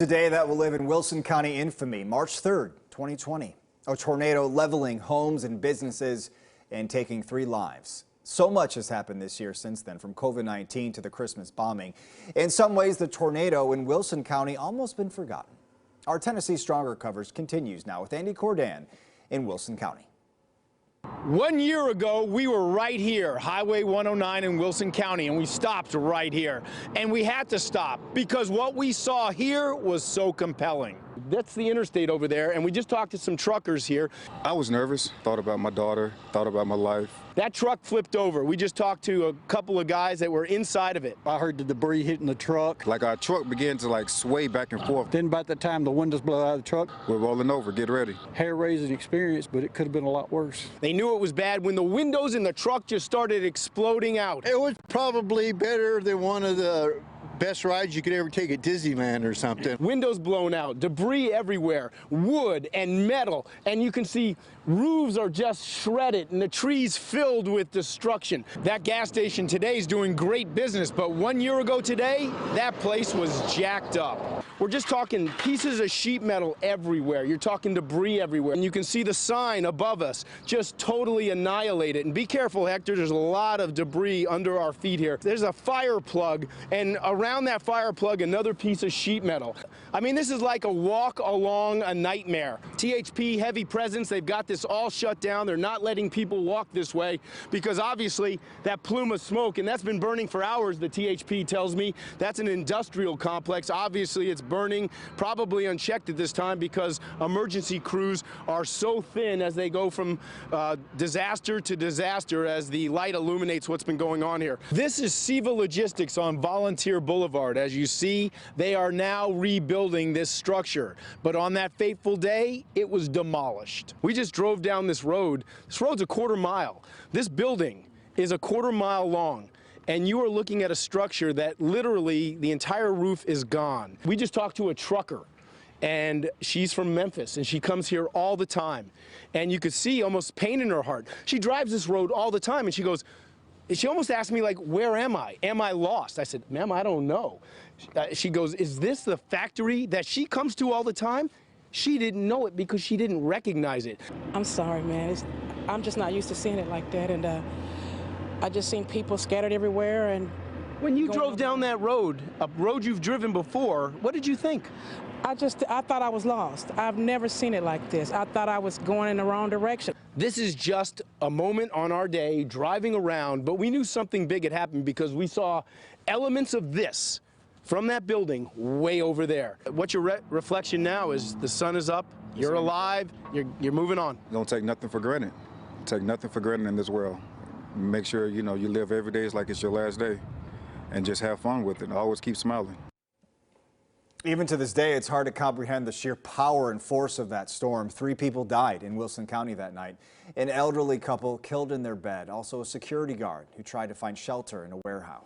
Today that will live in Wilson County infamy, March 3rd, 2020. A tornado leveling homes and businesses and taking 3 lives. So much has happened this year since then, from COVID-19 to the Christmas bombing. In some ways, the tornado in Wilson County almost been forgotten. Our Tennessee Stronger coverage continues now with Andy Cordan in Wilson County. 1 year ago, we were right here, Highway 109 in Wilson County, and we stopped right here. And we had to stop because what we saw here was so compelling. That's the interstate over there, and we just talked to some truckers here. I was nervous, thought about my daughter, thought about my life. That truck flipped over. We just talked to a couple of guys that were inside of it. I heard the debris hitting the truck. Like our truck began to sway back and forth. Then by the time the windows blow out of the truck, We're rolling over, get ready. hair-raising experience, but it could have been a lot worse. They knew it was bad when the windows in the truck just started exploding out. It was probably better than one of the best rides you could ever take at Disneyland or something. Windows blown out, debris everywhere, wood and metal, and you can see roofs are just shredded and the trees filled with destruction. That gas station today is doing great business, but 1 year ago today, that place was jacked up. We're just talking pieces of sheet metal everywhere. You're talking debris everywhere. And you can see the sign above us just totally annihilated. And be careful, Hector, there's a lot of debris under our feet here. There's a fire plug, and around that fire plug, another piece of sheet metal. I mean, this is like a walk along a nightmare. THP heavy presence, they've got this all shut down. They're not letting people walk this way because obviously that plume of smoke, and that's been burning for hours, the THP tells me. That's an industrial complex. Obviously, it's burning, probably unchecked at this time because emergency crews are so thin as they go from disaster to disaster as the light illuminates what's been going on here. This is Siva Logistics on Volunteer Boulevard. As you see, they are now rebuilding this structure. But on that fateful day, it was demolished. We just drove down this road. This road's a quarter mile. This building is a quarter mile long. And you are looking at a structure that literally the entire roof is gone. We just talked to a trucker, and she's from Memphis, and she comes here all the time. And you could see almost pain in her heart. She drives this road all the time, and she goes, she almost asked me, like, where am I? Am I lost? I said, ma'am, I don't know. She goes, is this the factory that she comes to all the time? She didn't know it because she didn't recognize it. I'm sorry, man. I'm just not used to seeing it like that, and I just seen people scattered everywhere. And when you drove down that road, a road you've driven before, what did you think? I thought I was lost. I've never seen it like this. I thought I was going in the wrong direction. This is just a moment on our day driving around, but we knew something big had happened because we saw elements of this from that building way over there. What's your reflection now is the sun is up, you're alive, you're moving on. Don't take nothing for granted. Take nothing for granted in this world. Make sure, you live every day like it's your last day and just have fun with it. Always keep smiling. Even to this day, it's hard to comprehend the sheer power and force of that storm. 3 people died in Wilson County that night. An elderly couple killed in their bed, also a security guard who tried to find shelter in a warehouse.